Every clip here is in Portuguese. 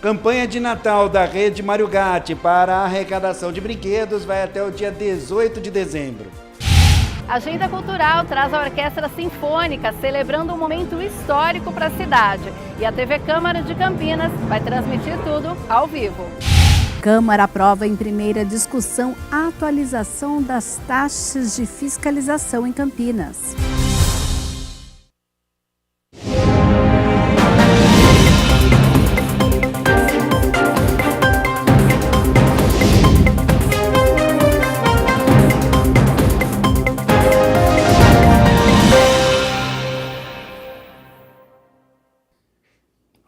Campanha de Natal da Rede Mário Gatti para a arrecadação de brinquedos vai até o dia 18 de dezembro. A Agenda Cultural traz a Orquestra Sinfônica celebrando um momento histórico para a cidade. E a TV Câmara de Campinas vai transmitir tudo ao vivo. Câmara aprova em primeira discussão a atualização das taxas de fiscalização em Campinas.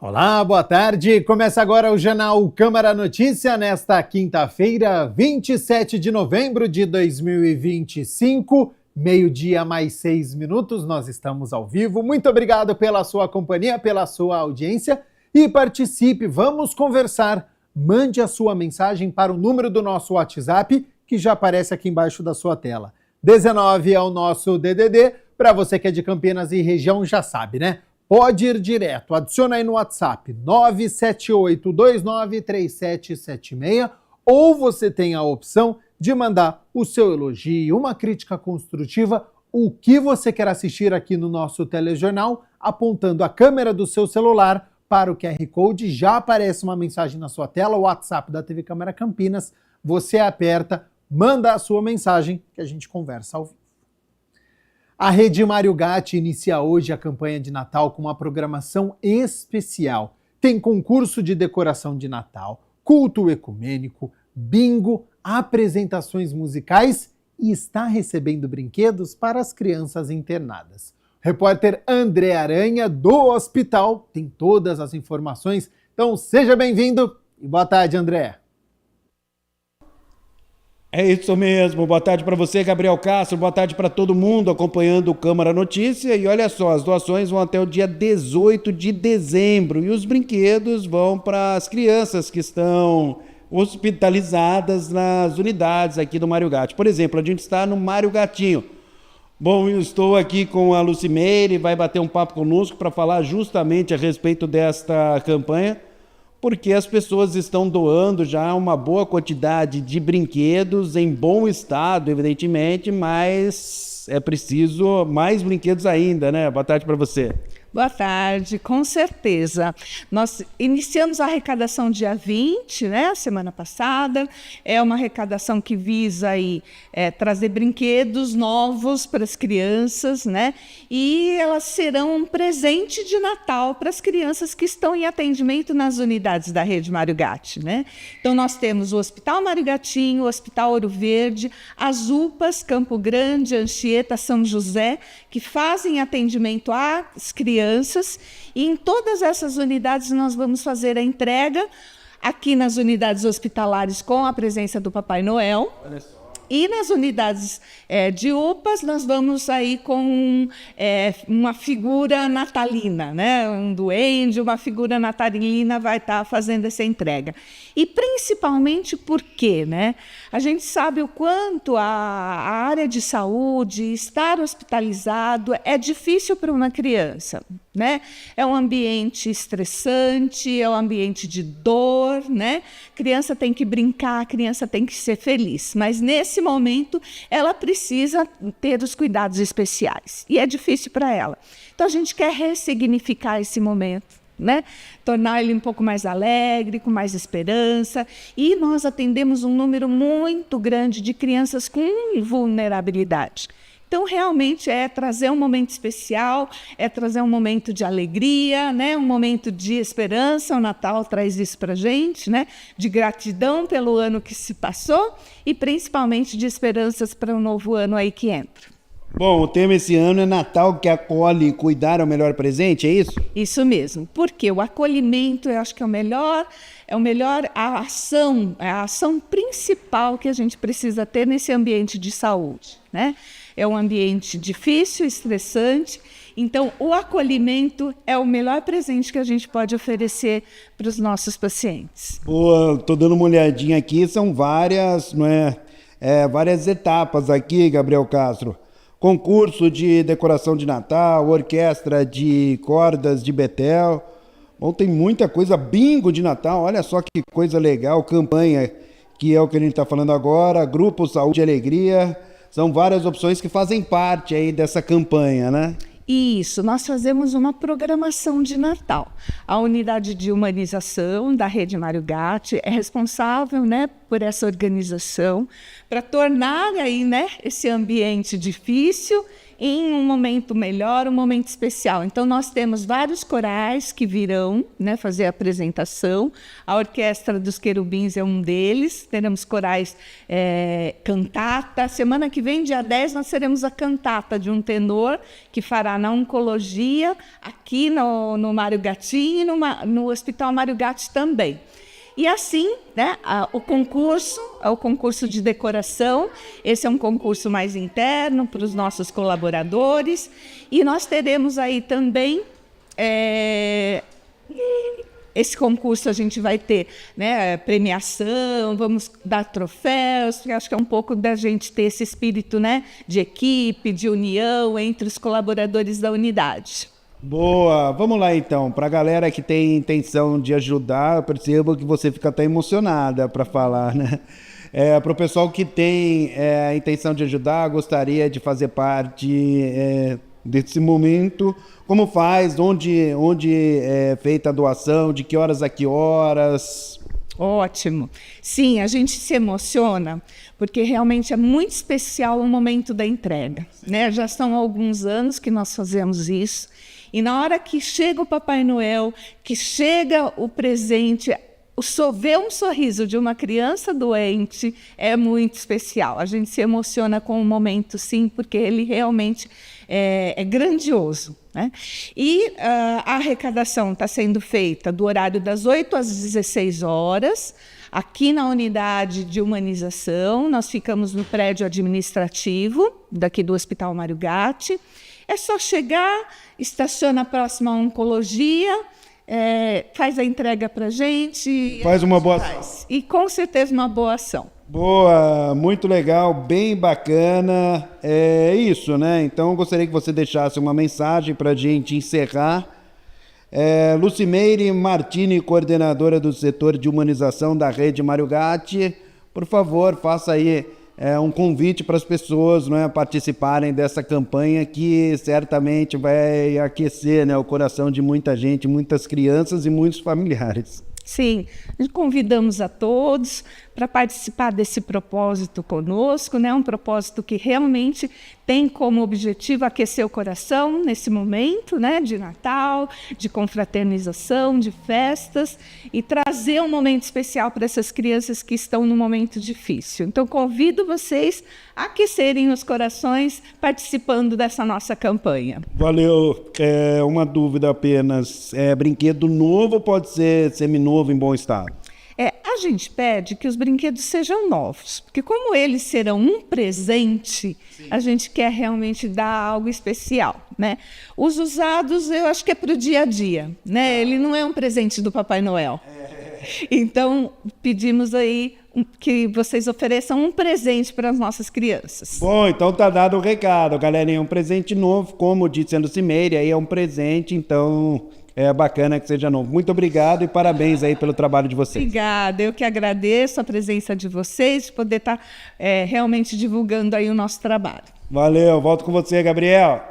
Olá, boa tarde. Começa agora o Jornal Câmara Notícia nesta quinta-feira, 27 de novembro de 2025, meio-dia mais 6 minutos. Nós estamos ao vivo. Muito obrigado pela sua companhia, pela sua audiência e participe. Vamos conversar. Mande a sua mensagem para o número do nosso WhatsApp, que já aparece aqui embaixo da sua tela. 19 é o nosso DDD. Para você que é de Campinas e região, já sabe, né? Pode ir direto, adiciona aí no WhatsApp 978293776 ou você tem a opção de mandar o seu elogio, uma crítica construtiva, o que você quer assistir aqui no nosso telejornal, apontando a câmera do seu celular para o QR Code, já aparece uma mensagem na sua tela, o WhatsApp da TV Câmara Campinas, você aperta, manda a sua mensagem que a gente conversa ao vivo. A Rede Mário Gatti inicia hoje a campanha de Natal com uma programação especial. Tem concurso de decoração de Natal, culto ecumênico, bingo, apresentações musicais e está recebendo brinquedos para as crianças internadas. O repórter André Aranha, do hospital, tem todas as informações. Então seja bem-vindo e boa tarde, André. É isso mesmo, boa tarde para você, Gabriel Castro, boa tarde para todo mundo acompanhando o Câmara Notícia. E olha só, as doações vão até o dia 18 de dezembro e os brinquedos vão para as crianças que estão hospitalizadas nas unidades aqui do Mário Gatti. Por exemplo, a gente está no Mário Gatinho. Bom, eu estou aqui com a Lucimeire, vai bater um papo conosco para falar justamente a respeito desta campanha, porque as pessoas estão doando já uma boa quantidade de brinquedos em bom estado, evidentemente, mas é preciso mais brinquedos ainda, né? Boa tarde para você. Boa tarde, com certeza. Nós iniciamos a arrecadação dia 20, né, semana passada. É uma arrecadação que visa aí, trazer brinquedos novos para as crianças, né? E elas serão um presente de Natal para as crianças que estão em atendimento nas unidades da Rede Mário Gatti, né? Então nós temos o Hospital Mário Gatinho, o Hospital Ouro Verde, as UPAs, Campo Grande, Anchieta, São José, que fazem atendimento às crianças, e em todas essas unidades nós vamos fazer a entrega aqui nas unidades hospitalares com a presença do Papai Noel. Olha só. E nas unidades de UPAs, nós vamos aí com uma figura natalina, né? Um duende, uma figura natalina vai estar fazendo essa entrega. E principalmente porque, né? A gente sabe o quanto a área de saúde, estar hospitalizado, é difícil para uma criança, né? É um ambiente estressante, é um ambiente de dor, né? Criança tem que brincar, a criança tem que ser feliz, mas nesse momento ela precisa ter os cuidados especiais e é difícil para ela. Então a gente quer ressignificar esse momento, né? Tornar ele um pouco mais alegre, com mais esperança, e nós atendemos um número muito grande de crianças com vulnerabilidade. Então, realmente, é trazer um momento especial, é trazer um momento de alegria, né? Um momento de esperança. O Natal traz isso para a gente, né? De gratidão pelo ano que se passou e, principalmente, de esperanças para um novo ano aí que entra. Bom, o tema esse ano é Natal que acolhe e cuidar é o melhor presente, é isso? Isso mesmo, porque o acolhimento eu acho que é a ação principal que a gente precisa ter nesse ambiente de saúde, né? É um ambiente difícil, estressante, então o acolhimento é o melhor presente que a gente pode oferecer para os nossos pacientes. Estou dando uma olhadinha aqui, são várias, não é? Várias etapas aqui, Gabriel Castro. Concurso de decoração de Natal, orquestra de cordas de Betel, Bom, tem muita coisa, bingo de Natal, olha só que coisa legal, campanha, que é o que a gente está falando agora, Grupo Saúde e Alegria, são várias opções que fazem parte aí dessa campanha, né? Isso, nós fazemos uma programação de Natal. A unidade de humanização da Rede Mário Gatti é responsável, né, por essa organização, para tornar aí, né, esse ambiente difícil em um momento melhor, um momento especial. Então, nós temos vários corais que virão, né, fazer a apresentação. A Orquestra dos Querubins é um deles. Teremos corais cantata. Semana que vem, dia 10, nós teremos a cantata de um tenor que fará na oncologia, aqui no Mário Gatti e no Hospital Mário Gatti também. E assim, né, o concurso de decoração, esse é um concurso mais interno para os nossos colaboradores. E nós teremos aí também, esse concurso a gente vai ter, né, premiação, vamos dar troféus, porque acho que é um pouco da gente ter esse espírito, né, de equipe, de união entre os colaboradores da unidade. Boa, vamos lá então, para a galera que tem intenção de ajudar, eu percebo que você fica até emocionada para falar, né? Para o pessoal que tem a intenção de ajudar, gostaria de fazer parte desse momento, como faz, onde é feita a doação, de que horas a que horas? Ótimo. Sim, a gente se emociona, porque realmente é muito especial o momento da entrega, né? Já são alguns anos que nós fazemos isso. E na hora que chega o Papai Noel, que chega o presente, ver um sorriso de uma criança doente é muito especial. A gente se emociona com o momento, sim, porque ele realmente é grandioso, né? E a arrecadação está sendo feita do horário das 8 às 16 horas, aqui na unidade de humanização. Nós ficamos no prédio administrativo, daqui do Hospital Mário Gatti. É só chegar, estaciona próximo à oncologia, faz a entrega para a gente. Faz uma boa ação. E com certeza uma boa ação. Boa, muito legal, bem bacana. É isso, né? Então, eu gostaria que você deixasse uma mensagem para a gente encerrar. Lucimeire Martini, coordenadora do setor de humanização da Rede Mário Gatti, por favor, faça aí um convite para as pessoas, né, participarem dessa campanha que certamente vai aquecer, né, o coração de muita gente, muitas crianças e muitos familiares. Sim, convidamos a todos para participar desse propósito conosco, né? Um propósito que realmente tem como objetivo aquecer o coração nesse momento, né, de Natal, de confraternização, de festas, e trazer um momento especial para essas crianças que estão num momento difícil. Então, convido vocês a aquecerem os corações participando dessa nossa campanha. Valeu. Uma dúvida apenas. Brinquedo novo ou pode ser seminovo em bom estado? A gente pede que os brinquedos sejam novos, porque como eles serão um presente, sim, a gente quer realmente dar algo especial, né? Os usados, eu acho que é para o dia a dia, né? Ele não é um presente do Papai Noel. Então, pedimos aí que vocês ofereçam um presente para as nossas crianças. Bom, então tá dado o recado, galerinha, um presente novo, como disse a Lucimeire, aí é um presente, então é bacana que seja novo. Muito obrigado e parabéns aí pelo trabalho de vocês. Obrigada, eu que agradeço a presença de vocês, de poder estar realmente divulgando aí o nosso trabalho. Valeu, volto com você, Gabriel.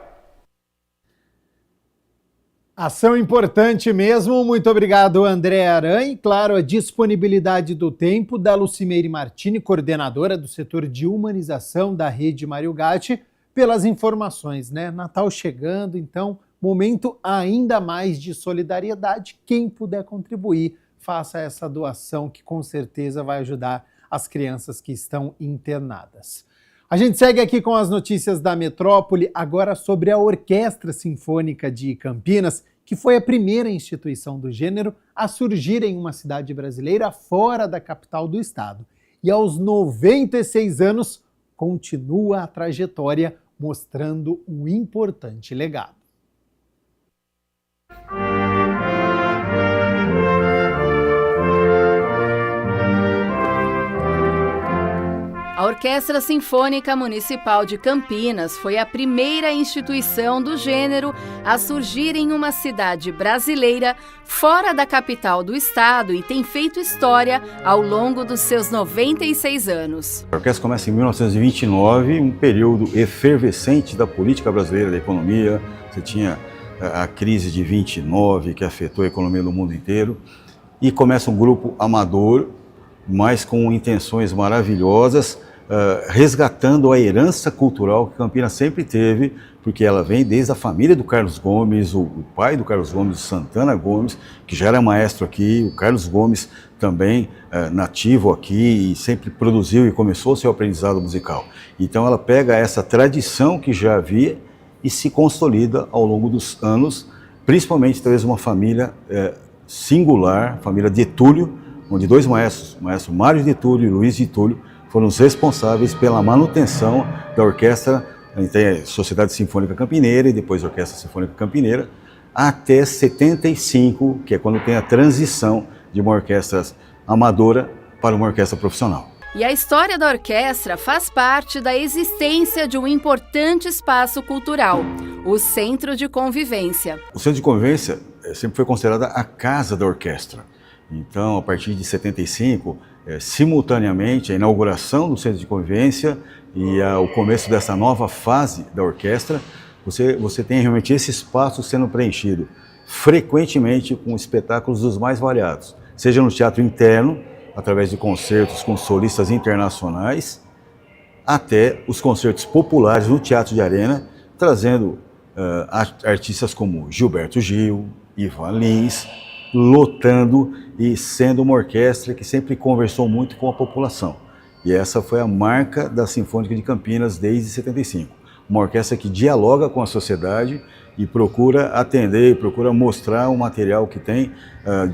Ação importante mesmo, muito obrigado, André Aranha. E, claro, a disponibilidade do tempo da Lucimeire Martini, coordenadora do setor de humanização da Rede Mário Gatti, pelas informações, né? Natal chegando, então, momento ainda mais de solidariedade. Quem puder contribuir, faça essa doação que com certeza vai ajudar as crianças que estão internadas. A gente segue aqui com as notícias da metrópole, agora sobre a Orquestra Sinfônica de Campinas, que foi a primeira instituição do gênero a surgir em uma cidade brasileira fora da capital do estado. E aos 96 anos, continua a trajetória mostrando um importante legado. A Orquestra Sinfônica Municipal de Campinas foi a primeira instituição do gênero a surgir em uma cidade brasileira fora da capital do estado e tem feito história ao longo dos seus 96 anos. A orquestra começa em 1929, um período efervescente da política brasileira, da economia. Você tinha a crise de 29 que afetou a economia do mundo inteiro e começa um grupo amador, mas com intenções maravilhosas, resgatando a herança cultural que Campinas sempre teve, porque ela vem desde a família do Carlos Gomes, o pai do Carlos Gomes, Santana Gomes, que já era maestro aqui, o Carlos Gomes também nativo aqui e sempre produziu e começou o seu aprendizado musical. Então ela pega essa tradição que já havia e se consolida ao longo dos anos, principalmente talvez uma família singular, família de Túlio, onde dois maestros, o maestro Mário de Túlio e Luiz de Túlio, foram os responsáveis pela manutenção da orquestra. A gente tem a Sociedade Sinfônica Campineira e depois a Orquestra Sinfônica Campineira, até 75, que é quando tem a transição de uma orquestra amadora para uma orquestra profissional. E a história da orquestra faz parte da existência de um importante espaço cultural, o Centro de Convivência. O Centro de Convivência sempre foi considerada a casa da orquestra. Então, a partir de 75, simultaneamente, a inauguração do Centro de Convivência e o começo dessa nova fase da orquestra, você tem realmente esse espaço sendo preenchido frequentemente com espetáculos dos mais variados, seja no teatro interno, através de concertos com solistas internacionais, até os concertos populares no Teatro de Arena, trazendo artistas como Gilberto Gil, Ivan Lins, lotando e sendo uma orquestra que sempre conversou muito com a população. E essa foi a marca da Sinfônica de Campinas desde 75. Uma orquestra que dialoga com a sociedade e procura atender, procura mostrar um material que tem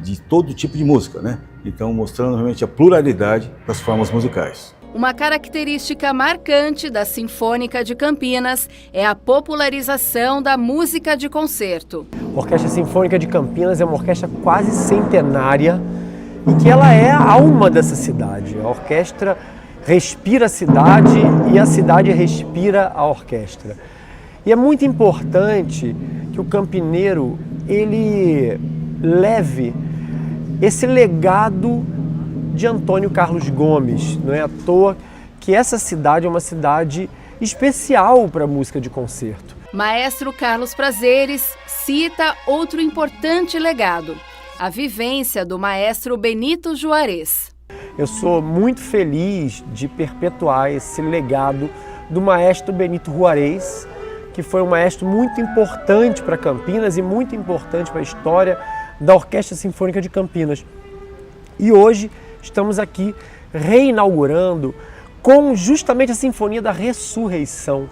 de todo tipo de música, né? Então, mostrando realmente a pluralidade das formas musicais. Uma característica marcante da Sinfônica de Campinas é a popularização da música de concerto. A Orquestra Sinfônica de Campinas é uma orquestra quase centenária e que ela é a alma dessa cidade. A orquestra respira a cidade e a cidade respira a orquestra. E é muito importante que o campineiro ele leve esse legado de Antônio Carlos Gomes. Não é à toa que essa cidade é uma cidade especial para a música de concerto. Maestro Carlos Prazeres cita outro importante legado, a vivência do maestro Benito Juarez. Eu sou muito feliz de perpetuar esse legado do maestro Benito Juarez, que foi um maestro muito importante para Campinas e muito importante para a história da Orquestra Sinfônica de Campinas. E hoje estamos aqui reinaugurando com justamente a Sinfonia da Ressurreição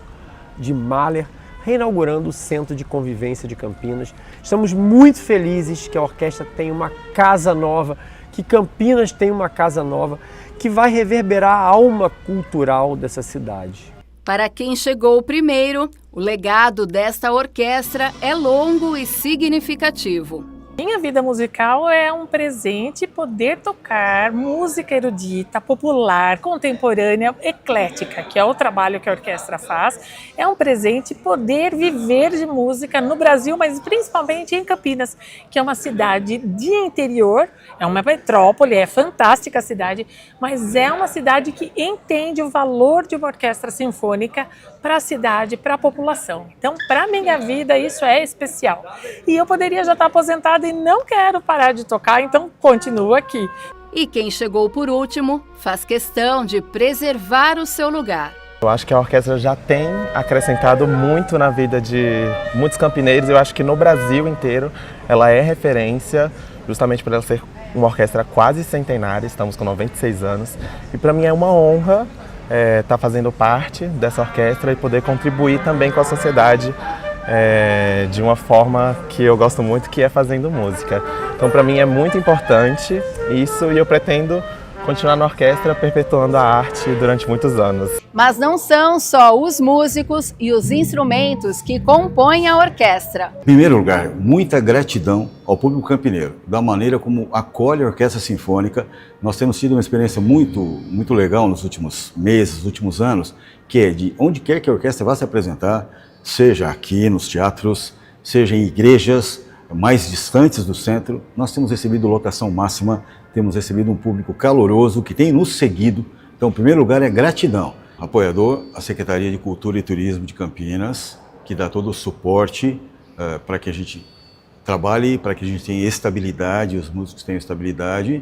de Mahler, reinaugurando o Centro de Convivência de Campinas. Estamos muito felizes que a orquestra tem uma casa nova, que Campinas tem uma casa nova, que vai reverberar a alma cultural dessa cidade. Para quem chegou primeiro, o legado desta orquestra é longo e significativo. Minha vida musical é um presente poder tocar música erudita, popular, contemporânea, eclética, que é o trabalho que a orquestra faz. É um presente poder viver de música no Brasil, mas principalmente em Campinas, que é uma cidade de interior, é uma metrópole, é fantástica a cidade, mas é uma cidade que entende o valor de uma orquestra sinfônica para a cidade, para a população. Então, para a minha vida, isso é especial. E eu poderia já estar aposentada e não quero parar de tocar, então continuo aqui. E quem chegou por último faz questão de preservar o seu lugar. Eu acho que a orquestra já tem acrescentado muito na vida de muitos campineiros. Eu acho que no Brasil inteiro ela é referência, justamente por ela ser uma orquestra quase centenária, estamos com 96 anos. E para mim é uma honra estar fazendo parte dessa orquestra e poder contribuir também com a sociedade de uma forma que eu gosto muito, que é fazendo música. Então para mim é muito importante isso e eu pretendo continuar na orquestra perpetuando a arte durante muitos anos. Mas não são só os músicos e os instrumentos que compõem a orquestra. Em primeiro lugar, muita gratidão ao público campineiro, da maneira como acolhe a Orquestra Sinfônica. Nós temos tido uma experiência muito legal nos últimos meses, nos últimos anos, que é de onde quer que a orquestra vá se apresentar, seja aqui nos teatros, seja em igrejas mais distantes do centro, nós temos recebido lotação máxima, temos recebido um público caloroso que tem nos seguido. Então, em primeiro lugar, é gratidão. Apoiador, a Secretaria de Cultura e Turismo de Campinas, que dá todo o suporte para que a gente trabalhe, para que a gente tenha estabilidade, os músicos tenham estabilidade.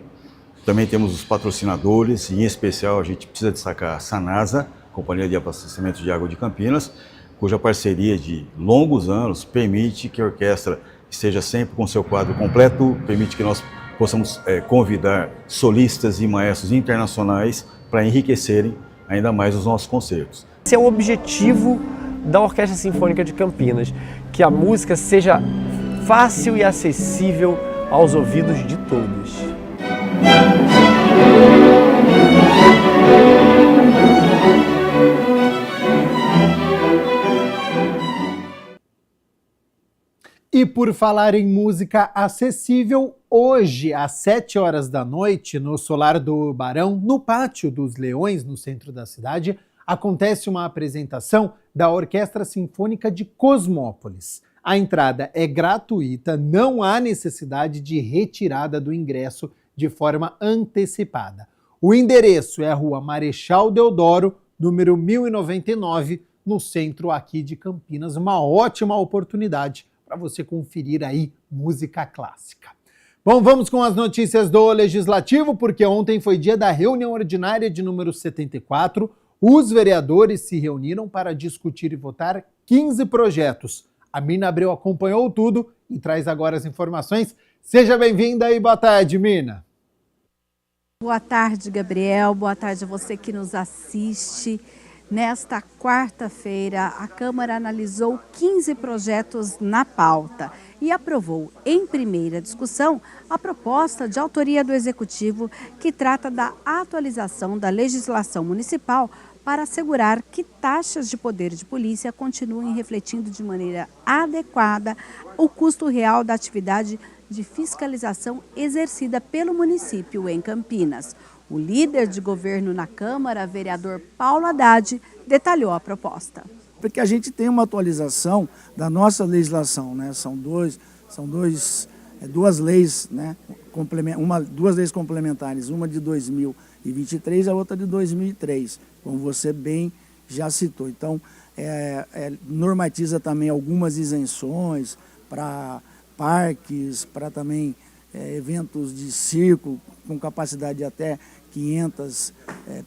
Também temos os patrocinadores, e em especial a gente precisa destacar a Sanasa, Companhia de Abastecimento de Água de Campinas, cuja parceria de longos anos permite que a orquestra esteja sempre com seu quadro completo, permite que nós possamos convidar solistas e maestros internacionais para enriquecerem ainda mais os nossos concertos. Esse é o objetivo da Orquestra Sinfônica de Campinas, que a música seja fácil e acessível aos ouvidos de todos. E por falar em música acessível, hoje às 7 horas da noite, no Solar do Barão, no Pátio dos Leões, no centro da cidade, acontece uma apresentação da Orquestra Sinfônica de Cosmópolis. A entrada é gratuita, não há necessidade de retirada do ingresso de forma antecipada. O endereço é a Rua Marechal Deodoro, número 1099, no centro aqui de Campinas. Uma ótima oportunidade para você conferir aí música clássica. Bom, vamos com as notícias do Legislativo, porque ontem foi dia da reunião ordinária de número 74. Os vereadores se reuniram para discutir e votar 15 projetos. A Mina Abreu acompanhou tudo e traz agora as informações. Seja bem-vinda e boa tarde, Mina. Boa tarde, Gabriel. Boa tarde a você que nos assiste. Nesta quarta-feira, a Câmara analisou 15 projetos na pauta e aprovou, em primeira discussão, a proposta de autoria do Executivo que trata da atualização da legislação municipal para assegurar que taxas de poder de polícia continuem refletindo de maneira adequada o custo real da atividade de fiscalização exercida pelo município em Campinas. O líder de governo na Câmara, vereador Paulo Haddad, detalhou a proposta. Porque a gente tem uma atualização da nossa legislação, né? São duas leis, né? Duas leis complementares, uma de 2023 e a outra de 2003, como você bem já citou. Então, normatiza também algumas isenções para parques, para também eventos de circo com capacidade de até 500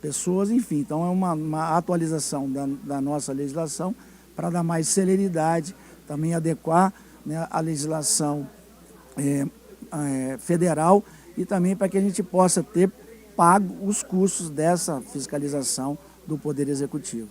pessoas, enfim. Então é uma atualização da nossa legislação para dar mais celeridade, também adequar, né, a legislação federal e também para que a gente possa ter pago os custos dessa fiscalização do Poder Executivo.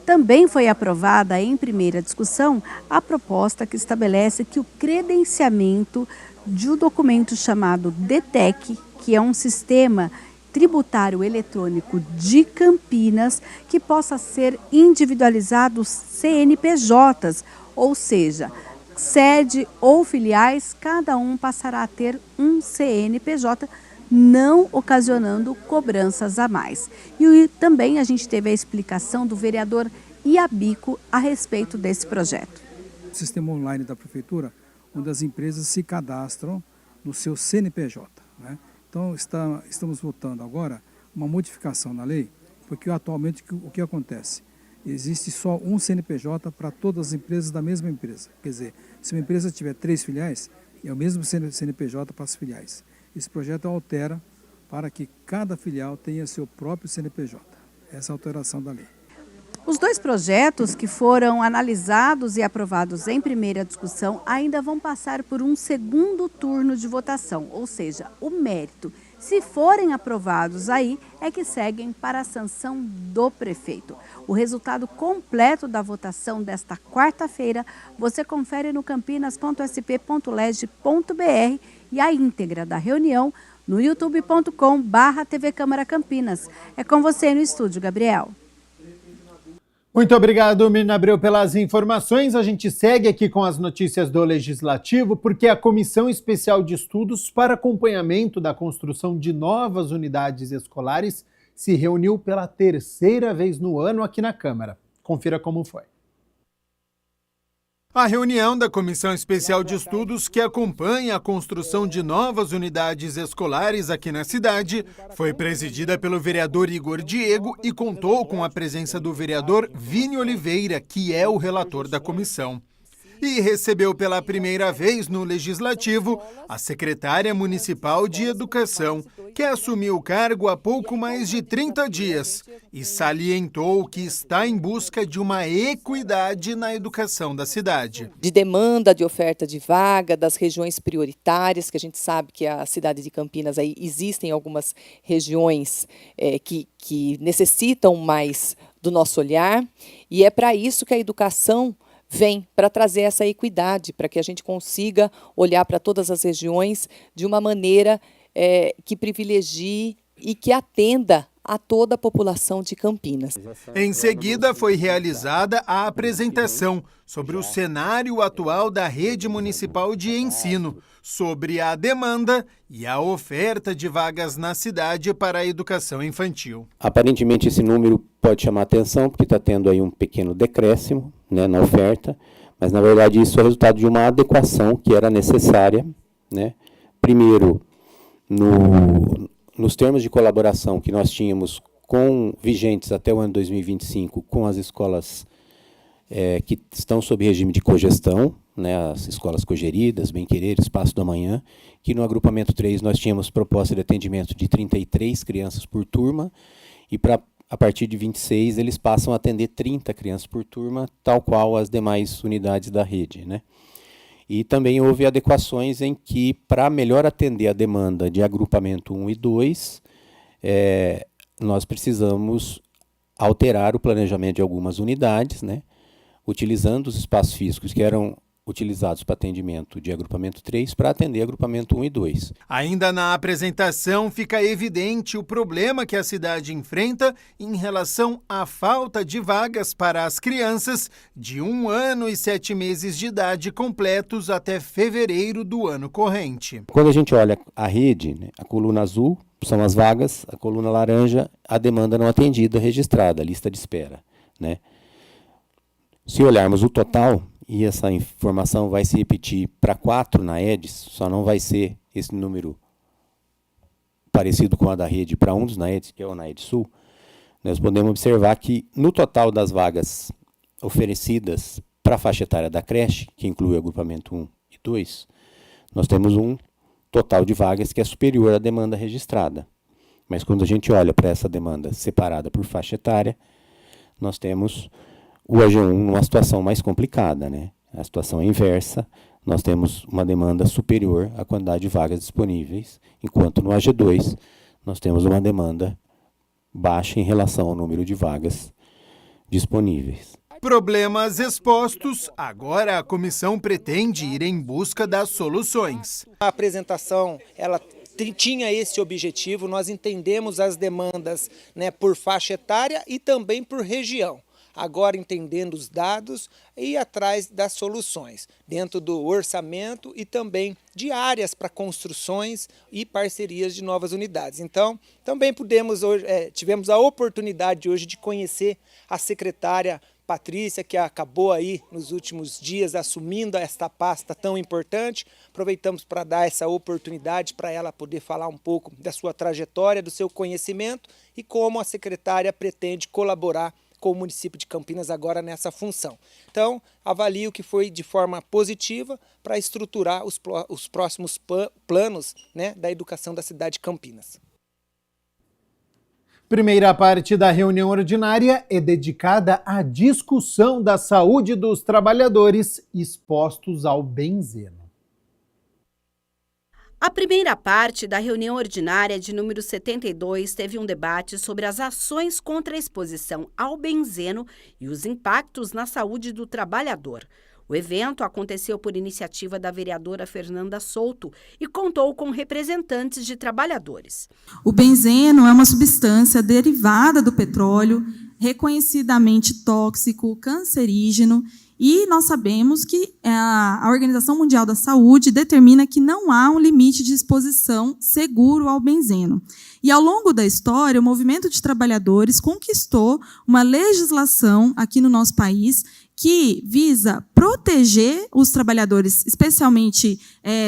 Também foi aprovada em primeira discussão a proposta que estabelece que o credenciamento de um documento chamado DETEC, que é um sistema tributário eletrônico de Campinas, que possa ser individualizado CNPJs, ou seja, sede ou filiais, cada um passará a ter um CNPJ, não ocasionando cobranças a mais. E também a gente teve a explicação do vereador Iabico a respeito desse projeto. O sistema online da Prefeitura, onde as empresas se cadastram no seu CNPJ, né? Então, estamos votando agora uma modificação na lei, porque atualmente o que acontece? Existe só um CNPJ para todas as empresas da mesma empresa. Quer dizer, se uma empresa tiver 3 filiais, é o mesmo CNPJ para as filiais. Esse projeto altera para que cada filial tenha seu próprio CNPJ. Essa é a alteração da lei. Os dois projetos que foram analisados e aprovados em primeira discussão ainda vão passar por um segundo turno de votação, ou seja, o mérito. Se forem aprovados aí, é que seguem para a sanção do prefeito. O resultado completo da votação desta quarta-feira você confere no campinas.sp.leg.br e a íntegra da reunião no youtube.com/TV Câmara Campinas. É com você no estúdio, Gabriel. Muito obrigado, Mirna Abreu, pelas informações. A gente segue aqui com as notícias do Legislativo, porque a Comissão Especial de Estudos para Acompanhamento da Construção de Novas Unidades Escolares se reuniu pela 3ª vez no ano aqui na Câmara. Confira como foi. A reunião da Comissão Especial de Estudos, que acompanha a construção de novas unidades escolares aqui na cidade, foi presidida pelo vereador Igor Diego e contou com a presença do vereador Vini Oliveira, que é o relator da comissão. E recebeu pela primeira vez no Legislativo a secretária municipal de Educação, que assumiu o cargo há pouco mais de 30 dias e salientou que está em busca de uma equidade na educação da cidade. De demanda de oferta de vaga, das regiões prioritárias, que a gente sabe que a cidade de Campinas, aí existem algumas regiões que necessitam mais do nosso olhar, e é para isso que a educação vem para trazer essa equidade, para que a gente consiga olhar para todas as regiões de uma maneira que privilegie e que atenda a toda a população de Campinas. Em seguida, foi realizada a apresentação sobre o cenário atual da rede municipal de ensino, sobre a demanda e a oferta de vagas na cidade para a educação infantil. Aparentemente, esse número pode chamar atenção, porque está tendo aí um pequeno decréscimo, né, na oferta, mas, na verdade, isso é resultado de uma adequação que era necessária, né? Primeiro, nos termos de colaboração que nós tínhamos vigentes até o ano 2025 com as escolas que estão sob regime de cogestão, né, as escolas cogeridas, Bem-Querer, Espaço do Amanhã, que no agrupamento 3 nós tínhamos proposta de atendimento de 33 crianças por turma, e a partir de 26 eles passam a atender 30 crianças por turma, tal qual as demais unidades da rede, né? E também houve adequações em que, para melhor atender a demanda de agrupamento 1 e 2, nós precisamos alterar o planejamento de algumas unidades, né, utilizando os espaços físicos que eram utilizados para atendimento de agrupamento 3 para atender agrupamento 1 e 2. Ainda na apresentação fica evidente o problema que a cidade enfrenta em relação à falta de vagas para as crianças de 1 ano e 7 meses de idade completos até fevereiro do ano corrente. Quando a gente olha a rede, né, a coluna azul são as vagas, a coluna laranja a demanda não atendida registrada, a lista de espera, né? Se olharmos o total, e essa informação vai se repetir para 4 na EDS, só não vai ser esse número parecido com a da rede para um dos NAEDs, que é o NAED Sul, nós podemos observar que no total das vagas oferecidas para a faixa etária da creche, que inclui o agrupamento 1 e 2, nós temos um total de vagas que é superior à demanda registrada. Mas quando a gente olha para essa demanda separada por faixa etária, nós temos o AG1 numa situação mais complicada, né? A situação é inversa, nós temos uma demanda superior à quantidade de vagas disponíveis, enquanto no AG2 nós temos uma demanda baixa em relação ao número de vagas disponíveis. Problemas expostos, agora a comissão pretende ir em busca das soluções. A apresentação, ela tinha esse objetivo, nós entendemos as demandas, né, por faixa etária e também por região. Agora entendendo os dados e ir atrás das soluções, dentro do orçamento e também de áreas para construções e parcerias de novas unidades. Então, também tivemos a oportunidade hoje de conhecer a secretária Patrícia, que acabou aí nos últimos dias assumindo esta pasta tão importante. Aproveitamos para dar essa oportunidade para ela poder falar um pouco da sua trajetória, do seu conhecimento e como a secretária pretende colaborar com o município de Campinas agora nessa função. Então, avalio que foi de forma positiva para estruturar os próximos planos, né, da educação da cidade de Campinas. Primeira parte da reunião ordinária é dedicada à discussão da saúde dos trabalhadores expostos ao benzeno. A primeira parte da reunião ordinária de número 72 teve um debate sobre as ações contra a exposição ao benzeno e os impactos na saúde do trabalhador. O evento aconteceu por iniciativa da vereadora Fernanda Souto e contou com representantes de trabalhadores. O benzeno é uma substância derivada do petróleo, reconhecidamente tóxico, cancerígeno, e nós sabemos que a Organização Mundial da Saúde determina que não há um limite de exposição seguro ao benzeno. E, ao longo da história, o movimento de trabalhadores conquistou uma legislação aqui no nosso país que visa proteger os trabalhadores, especialmente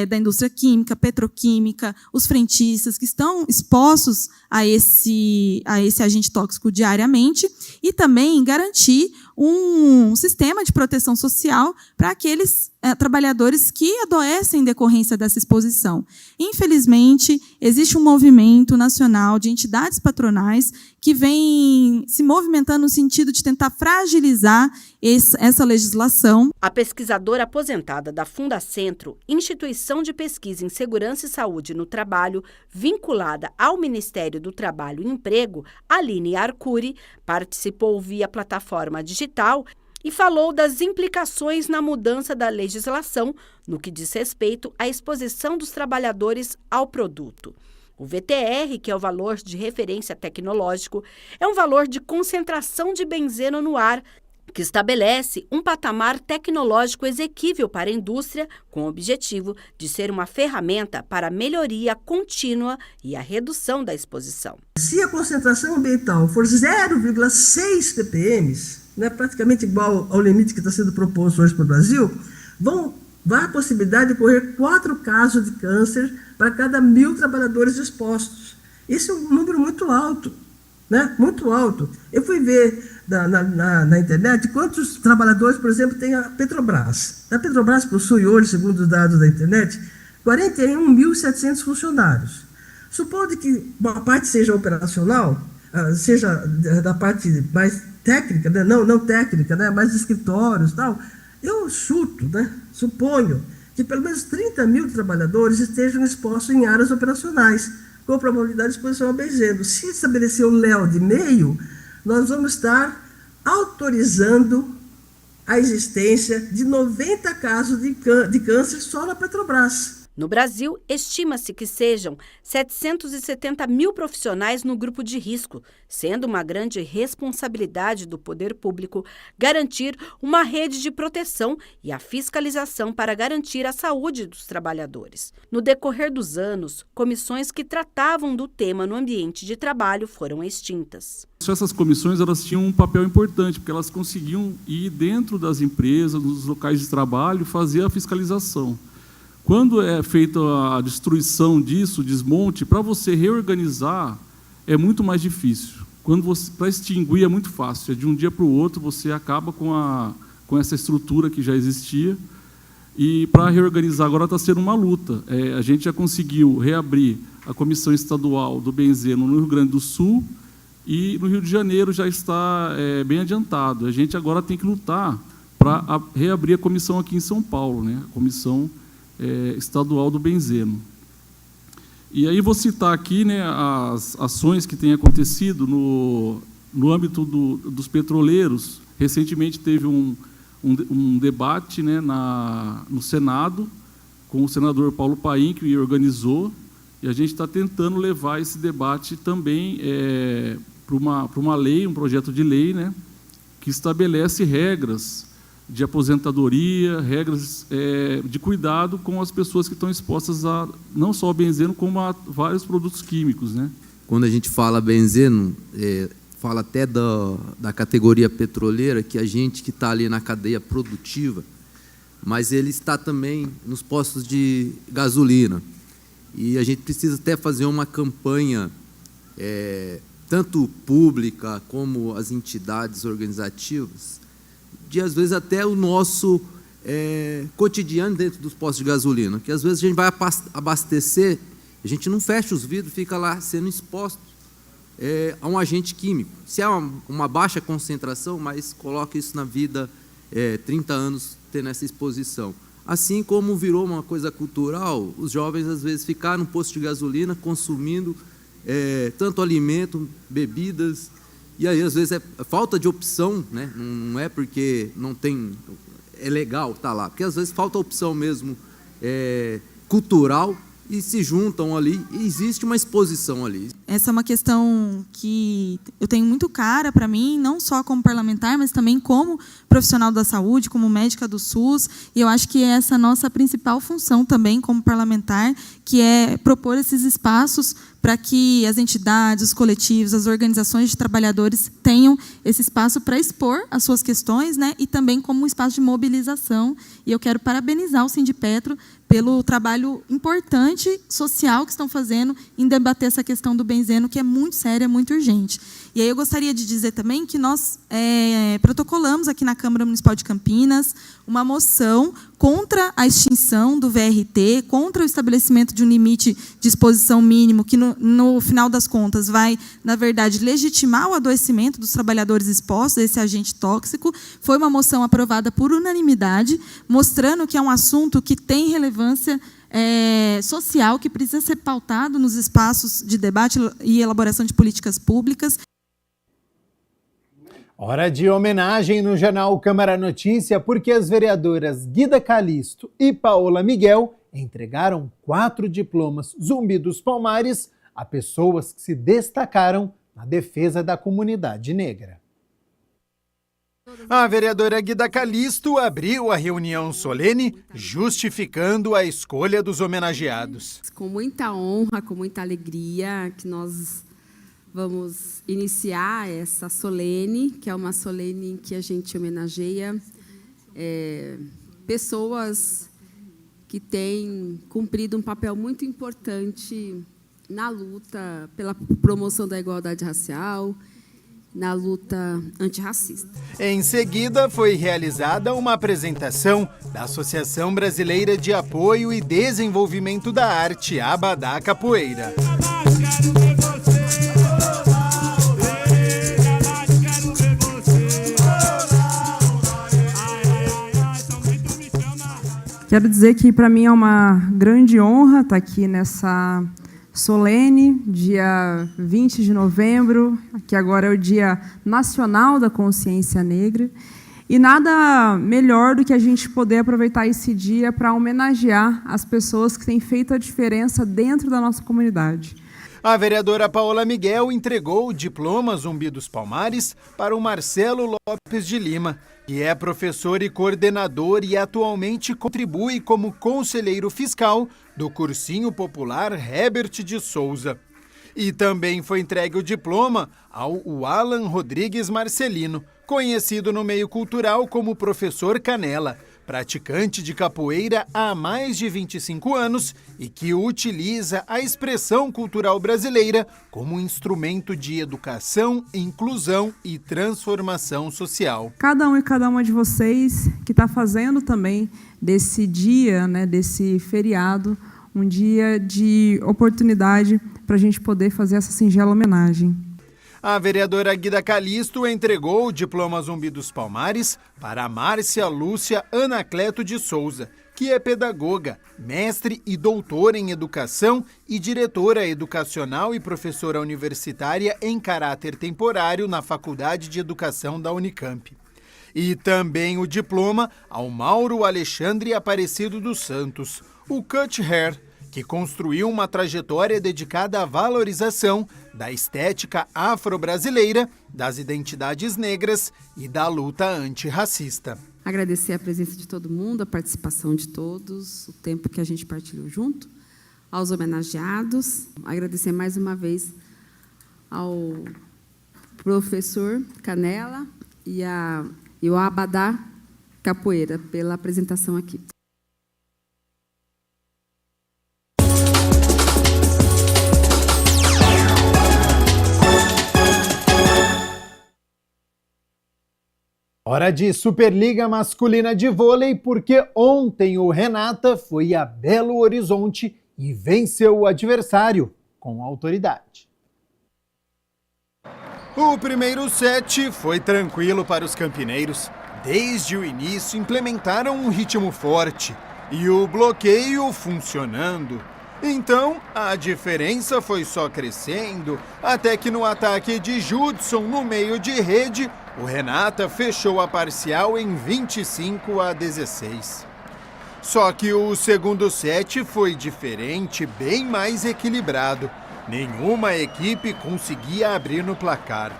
da indústria química, petroquímica, os frentistas que estão expostos a esse agente tóxico diariamente, e também garantir um sistema de proteção social para aqueles trabalhadores que adoecem em decorrência dessa exposição. Infelizmente, existe um movimento nacional de entidades patronais que vem se movimentando no sentido de tentar fragilizar essa legislação. A pesquisadora aposentada da Fundacentro, instituição de pesquisa em segurança e saúde no trabalho, vinculada ao Ministério do Trabalho e Emprego, Aline Arcuri, participou via plataforma digital e falou das implicações na mudança da legislação no que diz respeito à exposição dos trabalhadores ao produto. O VTR, que é o valor de referência tecnológico, é um valor de concentração de benzeno no ar, que estabelece um patamar tecnológico exequível para a indústria, com o objetivo de ser uma ferramenta para a melhoria contínua e a redução da exposição. Se a concentração ambiental for 0,6 ppm, né, praticamente igual ao limite que está sendo proposto hoje para o Brasil, vai a possibilidade de ocorrer 4 casos de câncer para cada 1.000 trabalhadores expostos. Esse é um número muito alto, né? Muito alto. Eu fui ver na internet quantos trabalhadores, por exemplo, tem a Petrobras. A Petrobras possui hoje, segundo os dados da internet, 41.700 funcionários. Supondo que uma parte seja operacional, seja da parte mais técnica, né? não técnica, né? Mais de escritórios e tal, eu chuto, né? Suponho que pelo menos 30.000 trabalhadores estejam expostos em áreas operacionais, com probabilidade de exposição ao benzeno. Se estabelecer o LEO de meio, nós vamos estar autorizando a existência de 90 casos de câncer só na Petrobras. No Brasil, estima-se que sejam 770 mil profissionais no grupo de risco, sendo uma grande responsabilidade do poder público garantir uma rede de proteção e a fiscalização para garantir a saúde dos trabalhadores. No decorrer dos anos, comissões que tratavam do tema no ambiente de trabalho foram extintas. Essas comissões elas tinham um papel importante, porque elas conseguiam ir dentro das empresas, nos locais de trabalho, fazer a fiscalização. Quando é feita a destruição disso, o desmonte, para você reorganizar é muito mais difícil. Para extinguir é muito fácil, de um dia para o outro você acaba com essa estrutura que já existia, e para reorganizar agora está sendo uma luta. A gente já conseguiu reabrir a Comissão Estadual do Benzeno no Rio Grande do Sul, e no Rio de Janeiro já está bem adiantado. A gente agora tem que lutar para reabrir a comissão aqui em São Paulo, né? A Comissão Estadual do Benzeno. E aí vou citar aqui, né, as ações que têm acontecido no âmbito dos petroleiros. Recentemente teve um debate, né, no Senado, com o senador Paulo Paim, que organizou, e a gente está tentando levar esse debate também para uma lei, um projeto de lei, né, que estabelece regras de aposentadoria, regras de cuidado com as pessoas que estão expostas a não só ao benzeno, como a vários produtos químicos, né? Quando a gente fala benzeno, fala até da categoria petroleira, que a gente que está ali na cadeia produtiva, mas ele está também nos postos de gasolina. E a gente precisa até fazer uma campanha, tanto pública como as entidades organizativas, de, às vezes, até o nosso cotidiano dentro dos postos de gasolina, que, às vezes, a gente vai abastecer, a gente não fecha os vidros, fica lá sendo exposto a um agente químico. Se é uma baixa concentração, mas coloca isso na vida, 30 anos tendo essa exposição. Assim como virou uma coisa cultural, os jovens, às vezes, ficaram no posto de gasolina consumindo tanto alimento, bebidas. E aí, às vezes, é falta de opção, né? Não é porque não tem é legal estar lá, porque às vezes falta opção mesmo cultural e se juntam ali e existe uma exposição ali. Essa é uma questão que eu tenho muito cara para mim, não só como parlamentar, mas também como profissional da saúde, como médica do SUS, e eu acho que essa é a nossa principal função também como parlamentar, que é propor esses espaços para que as entidades, os coletivos, as organizações de trabalhadores tenham esse espaço para expor as suas questões, né, e também como um espaço de mobilização. E eu quero parabenizar o Sindipetro pelo trabalho importante social que estão fazendo em debater essa questão do benzeno, que é muito séria, muito urgente. E aí eu gostaria de dizer também que nós protocolamos aqui na Câmara Municipal de Campinas uma moção contra a extinção do VRT, contra o estabelecimento de um limite de exposição mínimo, que no final das contas vai, na verdade, legitimar o adoecimento dos trabalhadores expostos a esse agente tóxico. Foi uma moção aprovada por unanimidade, mostrando que é um assunto que tem relevância social, que precisa ser pautado nos espaços de debate e elaboração de políticas públicas. Hora de homenagem no Jornal Câmara Notícia, porque as vereadoras Guida Calisto e Paola Miguel entregaram 4 diplomas Zumbi dos Palmares a pessoas que se destacaram na defesa da comunidade negra. A vereadora Guida Calisto abriu a reunião solene, justificando a escolha dos homenageados. Com muita honra, com muita alegria, que nós vamos iniciar essa solene, que é uma solene em que a gente homenageia pessoas que têm cumprido um papel muito importante na luta pela promoção da igualdade racial, na luta antirracista. Em seguida, foi realizada uma apresentação da Associação Brasileira de Apoio e Desenvolvimento da Arte, Abadá Capoeira. Quero dizer que para mim é uma grande honra estar aqui nessa solene, dia 20 de novembro, que agora é o Dia Nacional da Consciência Negra, e nada melhor do que a gente poder aproveitar esse dia para homenagear as pessoas que têm feito a diferença dentro da nossa comunidade. A vereadora Paola Miguel entregou o diploma Zumbi dos Palmares para o Marcelo Lopes de Lima, que é professor e coordenador e atualmente contribui como conselheiro fiscal do Cursinho Popular Herbert de Souza. E também foi entregue o diploma ao Alan Rodrigues Marcelino, conhecido no meio cultural como Professor Canela, praticante de capoeira há mais de 25 anos e que utiliza a expressão cultural brasileira como instrumento de educação, inclusão e transformação social. Cada um e cada uma de vocês que está fazendo também desse dia, desse feriado, um dia de oportunidade para a gente poder fazer essa singela homenagem. A vereadora Guida Calisto entregou o diploma Zumbi dos Palmares para a Márcia Lúcia Anacleto de Souza, que é pedagoga, mestre e doutora em educação e diretora educacional e professora universitária em caráter temporário na Faculdade de Educação da Unicamp. E também o diploma ao Mauro Alexandre Aparecido dos Santos, o Cut Hair, que construiu uma trajetória dedicada à valorização da estética afro-brasileira, das identidades negras e da luta antirracista. Agradecer a presença de todo mundo, a participação de todos, o tempo que a gente partilhou junto, aos homenageados. Agradecer mais uma vez ao professor Canela e ao Abadá Capoeira pela apresentação aqui. Hora de Superliga Masculina de Vôlei, porque ontem o Renata foi a Belo Horizonte e venceu o adversário com autoridade. O primeiro set foi tranquilo para os campineiros. Desde o início implementaram um ritmo forte e o bloqueio funcionando. Então, a diferença foi só crescendo, até que no ataque de Judson no meio de rede, o Renata fechou a parcial em 25-16. Só que o segundo set foi diferente, bem mais equilibrado. Nenhuma equipe conseguia abrir no placar.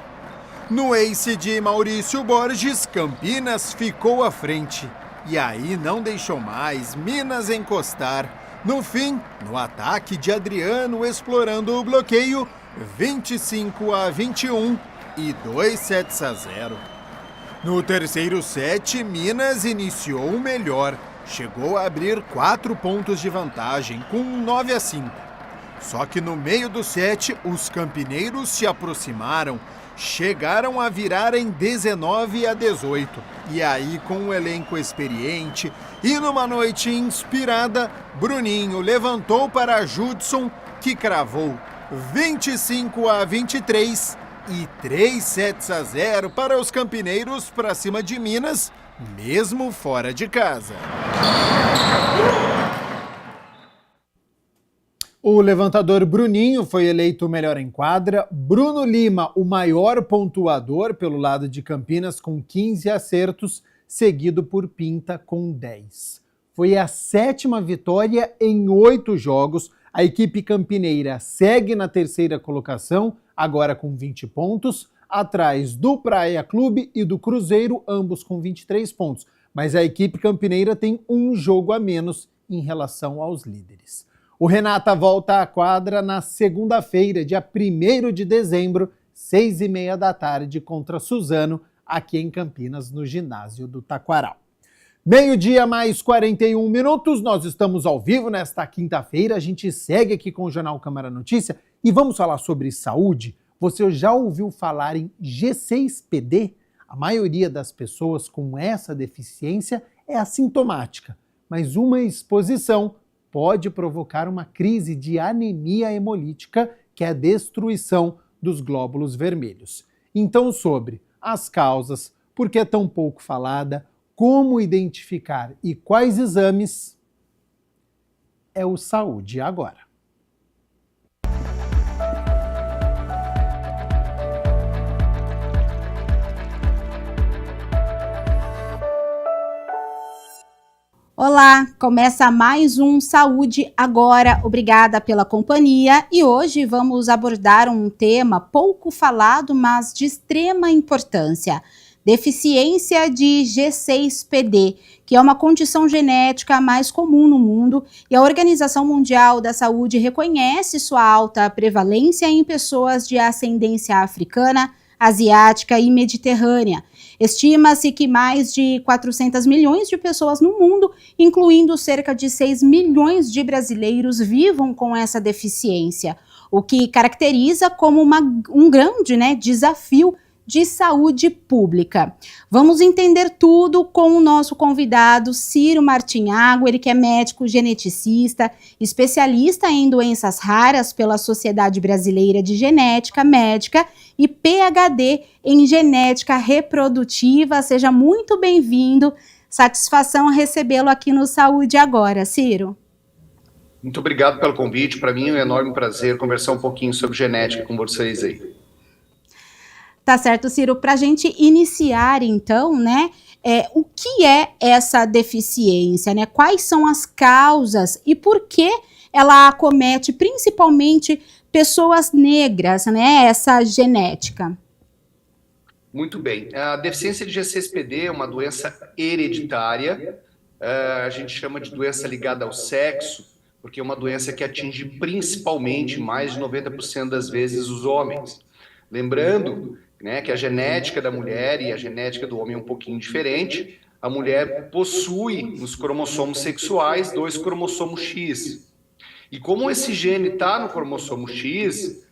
No ace de Maurício Borges, Campinas ficou à frente. E aí não deixou mais Minas encostar. No fim, no ataque de Adriano explorando o bloqueio, 25-21 e 2-0. No terceiro set, Minas iniciou melhor. Chegou a abrir 4 pontos de vantagem, com 9-5. Só que no meio do set, os campineiros se aproximaram, chegaram a virar em 19-18. E aí, com um elenco experiente e numa noite inspirada, Bruninho levantou para Judson, que cravou 25-23 e 3-0 para os campineiros para cima de Minas, mesmo fora de casa. O levantador Bruninho foi eleito o melhor em quadra, Bruno Lima o maior pontuador pelo lado de Campinas com 15 acertos, seguido por Pinta com 10. Foi a 7ª vitória em 8 jogos, a equipe campineira segue na terceira colocação, agora com 20 pontos, atrás do Praia Clube e do Cruzeiro, ambos com 23 pontos. Mas a equipe campineira tem um jogo a menos em relação aos líderes. O Renata volta à quadra na segunda-feira, dia 1º de dezembro, 6h30 da tarde, contra Suzano, aqui em Campinas, no ginásio do Taquaral. 12h mais 41 minutos, nós estamos ao vivo nesta quinta-feira, a gente segue aqui com o Jornal Câmara Notícia e vamos falar sobre saúde. Você já ouviu falar em G6PD? A maioria das pessoas com essa deficiência é assintomática, mas uma exposição pode provocar uma crise de anemia hemolítica, que é a destruição dos glóbulos vermelhos. Então, sobre as causas, por que é tão pouco falada, como identificar e quais exames, é o Saúde Agora. Olá, começa mais um Saúde Agora. Obrigada pela companhia e hoje vamos abordar um tema pouco falado, mas de extrema importância. Deficiência de G6PD, que é uma condição genética mais comum no mundo e a Organização Mundial da Saúde reconhece sua alta prevalência em pessoas de ascendência africana, asiática e mediterrânea. Estima-se que mais de 400 milhões de pessoas no mundo, incluindo cerca de 6 milhões de brasileiros, vivam com essa deficiência, o que caracteriza como um grande desafio de saúde pública. Vamos entender tudo com o nosso convidado Ciro Martinhago, ele que é médico geneticista, especialista em doenças raras pela Sociedade Brasileira de Genética Médica e PhD em genética reprodutiva. Seja muito bem-vindo, satisfação recebê-lo aqui no Saúde Agora, Ciro. Muito obrigado pelo convite, para mim é um enorme prazer conversar um pouquinho sobre genética com vocês aí. Tá certo, Ciro. Para a gente iniciar, então, o que é essa deficiência, Quais são as causas e por que ela acomete principalmente pessoas negras, essa genética? Muito bem. A deficiência de G6PD é uma doença hereditária. A gente chama de doença ligada ao sexo, porque é uma doença que atinge principalmente, mais de 90% das vezes, os homens. Lembrando que a genética da mulher e a genética do homem é um pouquinho diferente. A mulher possui nos cromossomos sexuais 2 cromossomos X. E como esse gene está no cromossomo X,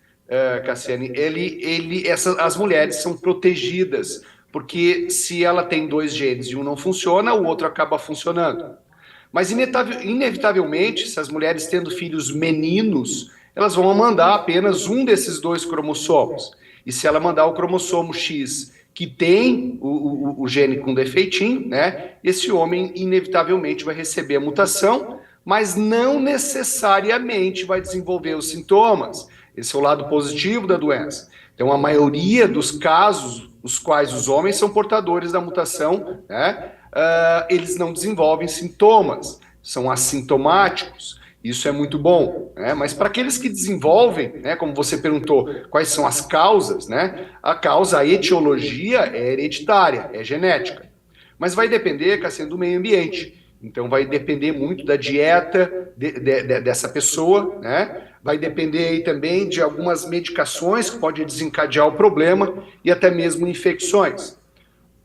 Cassiane, as mulheres são protegidas, porque se ela tem 2 genes e um não funciona, o outro acaba funcionando. Mas inevitavelmente, se as mulheres tendo filhos meninos, elas vão mandar apenas um desses 2 cromossomos. E se ela mandar o cromossomo X, que tem o gene com defeitinho, esse homem inevitavelmente vai receber a mutação, mas não necessariamente vai desenvolver os sintomas. Esse é o lado positivo da doença. Então, a maioria dos casos, os quais os homens são portadores da mutação, né, eles não desenvolvem sintomas, são assintomáticos. Isso é muito bom, né? Mas para aqueles que desenvolvem, né, como você perguntou, quais são as causas, né? A etiologia é hereditária, é genética. Mas vai depender, Cassiano, do meio ambiente. Então vai depender muito da dieta dessa pessoa, né? Vai depender aí também de algumas medicações que podem desencadear o problema e até mesmo infecções.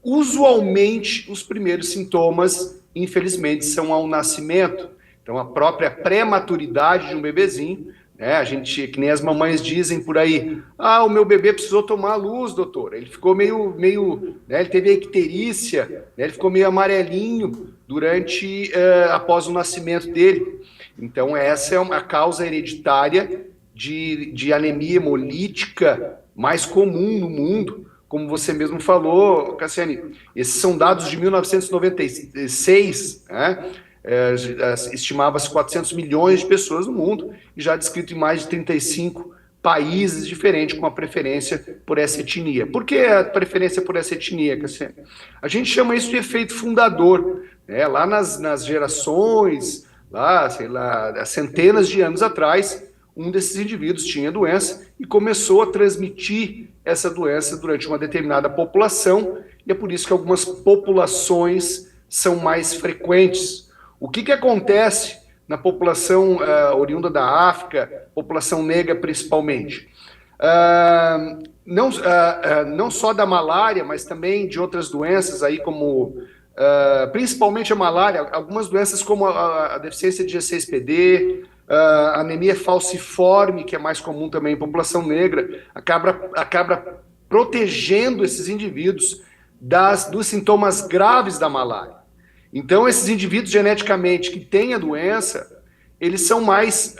Usualmente, os primeiros sintomas, infelizmente, são ao nascimento. Então, a própria prematuridade de um bebezinho, né? A gente, que nem as mamães dizem por aí, o meu bebê precisou tomar luz, doutor. Ele ficou meio né? Ele teve icterícia, né? Ele ficou meio amarelinho após o nascimento dele. Então, essa é uma causa hereditária de anemia hemolítica mais comum no mundo, como você mesmo falou, Cassiane. Esses são dados de 1996, né? Estimava-se 400 milhões de pessoas no mundo e já descrito em mais de 35 países diferentes com a preferência por essa etnia. Por que a preferência por essa etnia, Cassiane? A gente chama isso de efeito fundador, né? Lá nas gerações, sei lá, há centenas de anos atrás, um desses indivíduos tinha doença e começou a transmitir essa doença durante uma determinada população, e é por isso que algumas populações são mais frequentes. O que acontece na população oriunda da África, população negra principalmente? Não só da malária, mas também de outras doenças, aí como, principalmente a malária, algumas doenças como a deficiência de G6PD, a anemia falciforme, que é mais comum também em população negra, acaba protegendo esses indivíduos dos sintomas graves da malária. Então, esses indivíduos geneticamente que têm a doença, eles são mais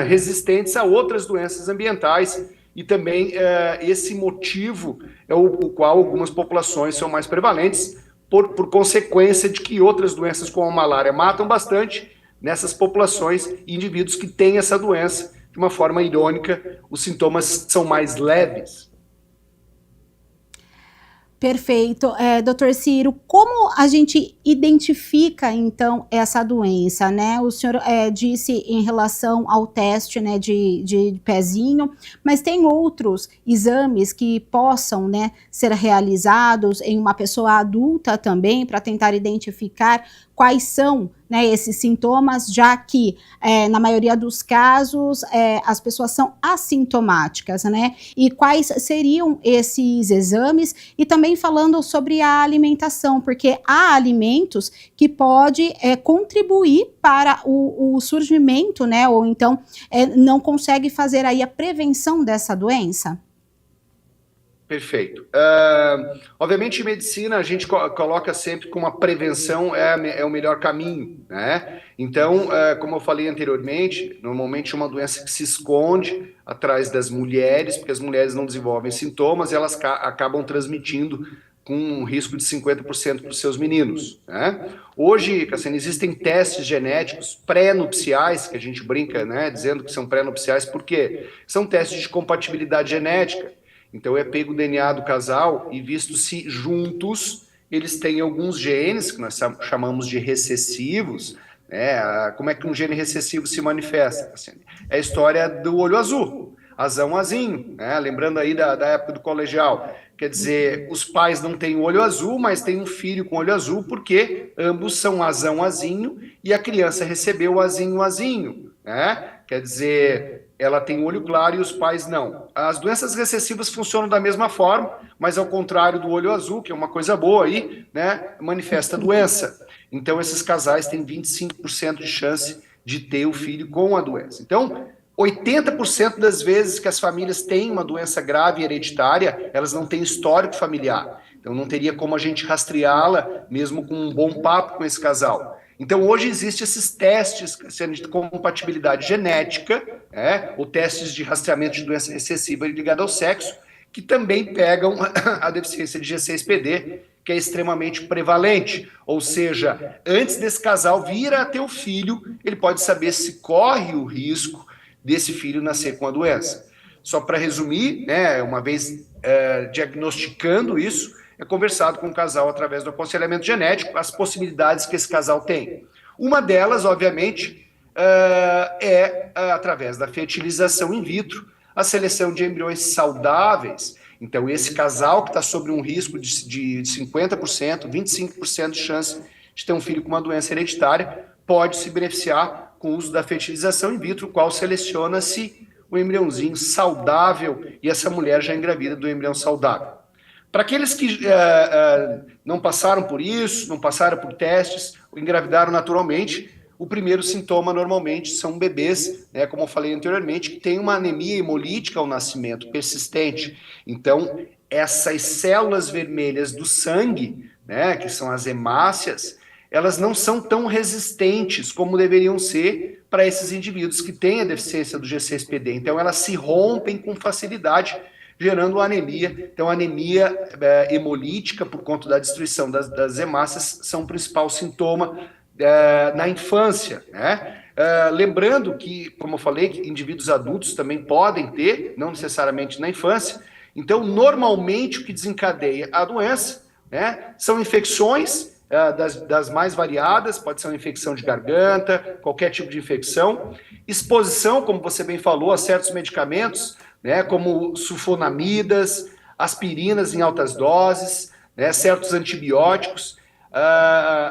resistentes a outras doenças ambientais, e também esse motivo é o qual algumas populações são mais prevalentes, por consequência de que outras doenças como a malária matam bastante nessas populações, e indivíduos que têm essa doença, de uma forma irônica, os sintomas são mais leves. Perfeito. Doutor Ciro, como a gente identifica, então, essa doença, né? O senhor disse em relação ao teste, né, de pezinho, mas tem outros exames que possam, né, ser realizados em uma pessoa adulta também, para tentar identificar quais são, né, esses sintomas, já que na maioria dos casos as pessoas são assintomáticas, né? E quais seriam esses exames? E também falando sobre a alimentação, porque há alimentos que pode contribuir para o surgimento, né? Ou então não consegue fazer aí a prevenção dessa doença? Perfeito. Obviamente, em medicina, a gente coloca sempre como a prevenção é o melhor caminho, né? Então, como eu falei anteriormente, normalmente é uma doença que se esconde atrás das mulheres, porque as mulheres não desenvolvem sintomas e elas acabam transmitindo com um risco de 50% para os seus meninos, né? Hoje, Cassiano, existem testes genéticos pré-nupciais, que a gente brinca, né, dizendo que são pré-nupciais, por quê? São testes de compatibilidade genética. Então é pego o DNA do casal e visto se juntos eles têm alguns genes, que nós chamamos de recessivos, né? Como é que um gene recessivo se manifesta? É a história do olho azul, azão azinho, né? Lembrando aí da época do colegial. Quer dizer, os pais não têm olho azul, mas têm um filho com olho azul, porque ambos são azão azinho e a criança recebeu o azinho, né? Quer dizer, ela tem olho claro e os pais não. As doenças recessivas funcionam da mesma forma, mas ao contrário do olho azul, que é uma coisa boa aí, né, manifesta a doença. Então, esses casais têm 25% de chance de ter o filho com a doença. Então, 80% das vezes que as famílias têm uma doença grave e hereditária, elas não têm histórico familiar. Então, não teria como a gente rastreá-la, mesmo com um bom papo com esse casal. Então, hoje existem esses testes de compatibilidade genética, ou testes de rastreamento de doença recessiva ligada ao sexo, que também pegam a deficiência de G6PD, que é extremamente prevalente. Ou seja, antes desse casal vir a ter o filho, ele pode saber se corre o risco desse filho nascer com a doença. Só para resumir, né, uma vez diagnosticando isso, é conversado com o casal através do aconselhamento genético, as possibilidades que esse casal tem. Uma delas, obviamente, é através da fertilização in vitro, a seleção de embriões saudáveis. Então, esse casal que está sobre um risco de 50%, 25% de chance de ter um filho com uma doença hereditária, pode se beneficiar com o uso da fertilização in vitro, qual seleciona-se o embriãozinho saudável e essa mulher já engravida do embrião saudável. Para aqueles que não passaram por isso, não passaram por testes, engravidaram naturalmente, o primeiro sintoma normalmente são bebês, né, como eu falei anteriormente, que tem uma anemia hemolítica ao nascimento persistente. Então, essas células vermelhas do sangue, né, que são as hemácias, elas não são tão resistentes como deveriam ser para esses indivíduos que têm a deficiência do G6PD. Então, elas se rompem com facilidade, gerando anemia. Então, a anemia hemolítica, por conta da destruição das hemácias, são o principal sintoma na infância, né? Lembrando que, como eu falei, que indivíduos adultos também podem ter, não necessariamente na infância. Então, normalmente, o que desencadeia a doença, né, são infecções das mais variadas, pode ser uma infecção de garganta, qualquer tipo de infecção. Exposição, como você bem falou, a certos medicamentos, né, como sulfonamidas, aspirinas em altas doses, né, certos antibióticos.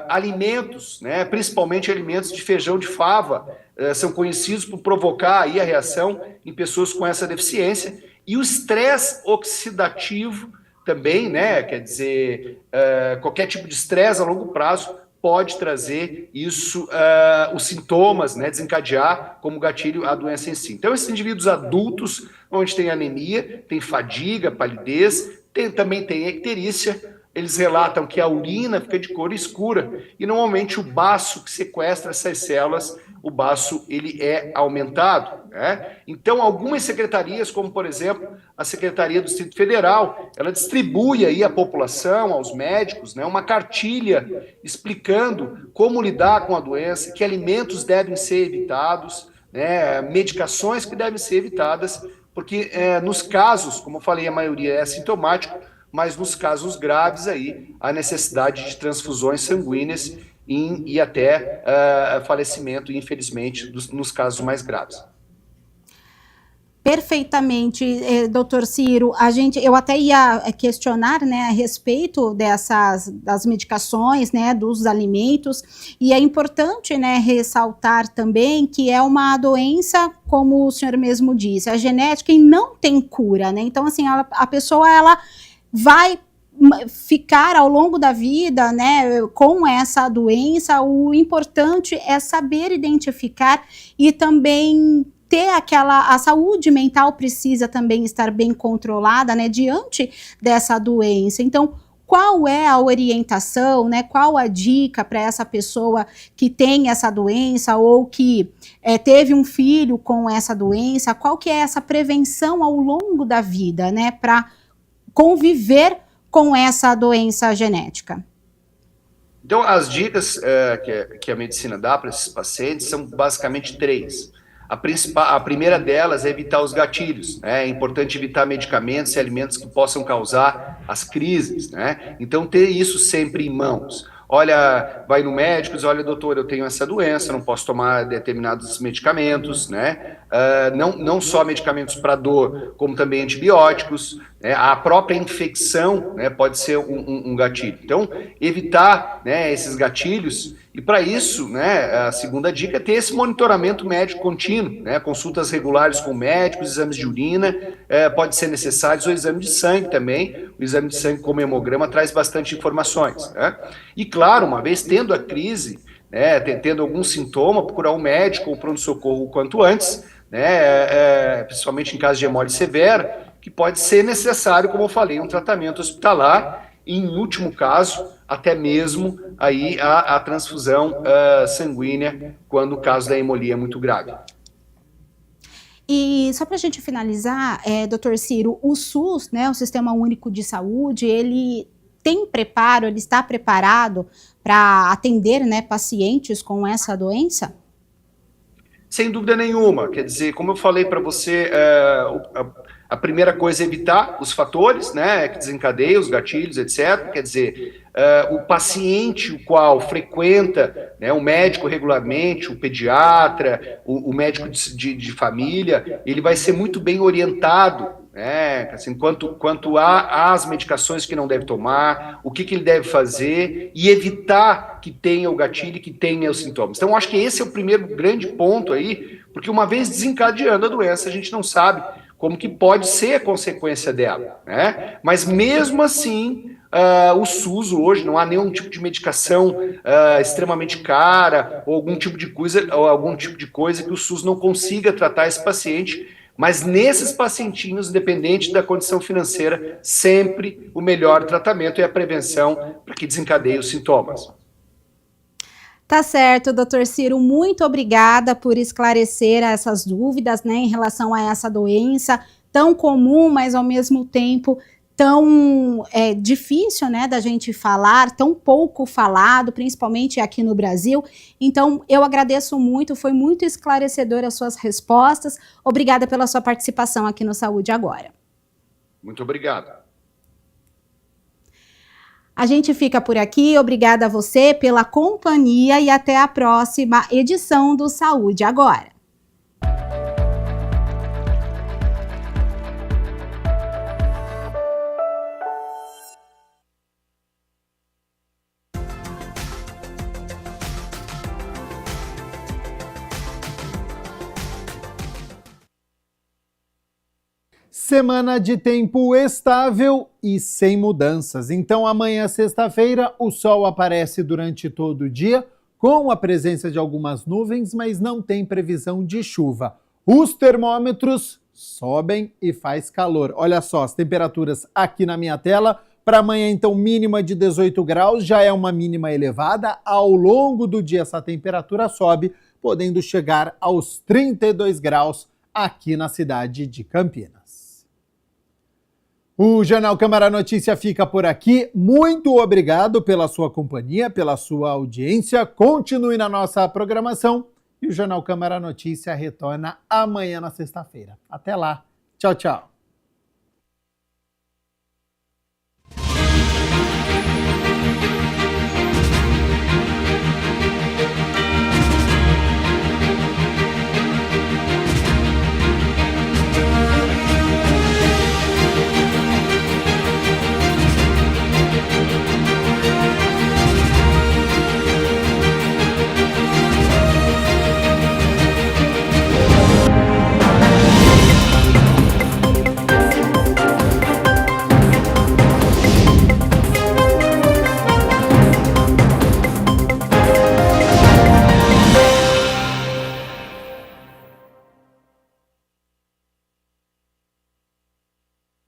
Alimentos, né, principalmente alimentos de feijão de fava, são conhecidos por provocar aí a reação em pessoas com essa deficiência. E o estresse oxidativo também, né, quer dizer, qualquer tipo de estresse a longo prazo pode trazer isso, os sintomas, né, desencadear como gatilho a doença em si. Então, esses indivíduos adultos, onde tem anemia, tem fadiga, palidez, também tem icterícia. Eles relatam que a urina fica de cor escura e normalmente o baço que sequestra essas células, o baço ele é aumentado, né? Então algumas secretarias, como por exemplo a Secretaria do Distrito Federal, ela distribui aí à população, aos médicos, né, uma cartilha explicando como lidar com a doença, que alimentos devem ser evitados, né, medicações que devem ser evitadas, porque nos casos, como eu falei, a maioria é assintomático, mas nos casos graves aí, a necessidade de transfusões sanguíneas e até falecimento, infelizmente, nos casos mais graves. Perfeitamente, doutor Ciro. Eu até ia questionar, né, a respeito das medicações, né, dos alimentos, e é importante, né, ressaltar também que é uma doença, como o senhor mesmo disse, a genética e não tem cura, né? Então, assim, a pessoa, ela vai ficar ao longo da vida, né, com essa doença. O importante é saber identificar e também ter a saúde mental precisa também estar bem controlada, né, diante dessa doença. Então, qual é a orientação, né, qual a dica para essa pessoa que tem essa doença ou que teve um filho com essa doença? Qual que é essa prevenção ao longo da vida, né, para conviver com essa doença genética? Então, as dicas que a medicina dá para esses pacientes são basicamente 3. A primeira delas é evitar os gatilhos, né? É importante evitar medicamentos e alimentos que possam causar as crises, né? Então, ter isso sempre em mãos. Olha, vai no médico e diz, olha, doutor, eu tenho essa doença, não posso tomar determinados medicamentos, né? Não só medicamentos para dor, como também antibióticos, né? A própria infecção, né, pode ser um gatilho. Então, evitar, né, esses gatilhos. E para isso, né, a segunda dica é ter esse monitoramento médico contínuo, né, consultas regulares com médicos, exames de urina, pode ser necessários o exame de sangue também. O exame de sangue como hemograma traz bastante informações, né? E claro, uma vez tendo a crise, né, tendo algum sintoma, procurar um médico ou pronto-socorro o quanto antes, né, principalmente em caso de hemólise severa, que pode ser necessário, como eu falei, um tratamento hospitalar e, em último caso, até mesmo aí a transfusão sanguínea, quando o caso da hemolia é muito grave. E só para a gente finalizar, doutor Ciro, o SUS, né, o Sistema Único de Saúde, ele tem preparo, ele está preparado para atender, né, pacientes com essa doença? Sem dúvida nenhuma. Quer dizer, como eu falei para você, a primeira coisa é evitar os fatores, né, que desencadeiam os gatilhos, etc. Quer dizer, o paciente o qual frequenta, né, o médico regularmente, o pediatra, o médico de família, ele vai ser muito bem orientado, né, assim, quanto às medicações que não deve tomar, o que ele deve fazer e evitar que tenha o gatilho e que tenha os sintomas. Então, eu acho que esse é o primeiro grande ponto aí, porque uma vez desencadeando a doença, a gente não sabe como que pode ser a consequência dela, né? Mas mesmo assim, o SUS hoje, não há nenhum tipo de medicação extremamente cara ou algum tipo de coisa que o SUS não consiga tratar esse paciente. Mas nesses pacientinhos, independente da condição financeira, sempre o melhor tratamento é a prevenção para que desencadeie os sintomas. Tá certo, doutor Ciro, muito obrigada por esclarecer essas dúvidas, né, em relação a essa doença tão comum, mas ao mesmo tempo tão difícil, né, da gente falar, tão pouco falado, principalmente aqui no Brasil. Então, eu agradeço muito, foi muito esclarecedor as suas respostas. Obrigada pela sua participação aqui no Saúde Agora. Muito obrigado. A gente fica por aqui, obrigada a você pela companhia e até a próxima edição do Saúde Agora. Semana de tempo estável e sem mudanças. Então, amanhã, sexta-feira, o sol aparece durante todo o dia, com a presença de algumas nuvens, mas não tem previsão de chuva. Os termômetros sobem e faz calor. Olha só as temperaturas aqui na minha tela. Para amanhã, então, mínima de 18 graus, já é uma mínima elevada. Ao longo do dia, essa temperatura sobe, podendo chegar aos 32 graus aqui na cidade de Campinas. O Jornal Câmara Notícia fica por aqui. Muito obrigado pela sua companhia, pela sua audiência. Continue na nossa programação e o Jornal Câmara Notícia retorna amanhã na sexta-feira. Até lá. Tchau, tchau.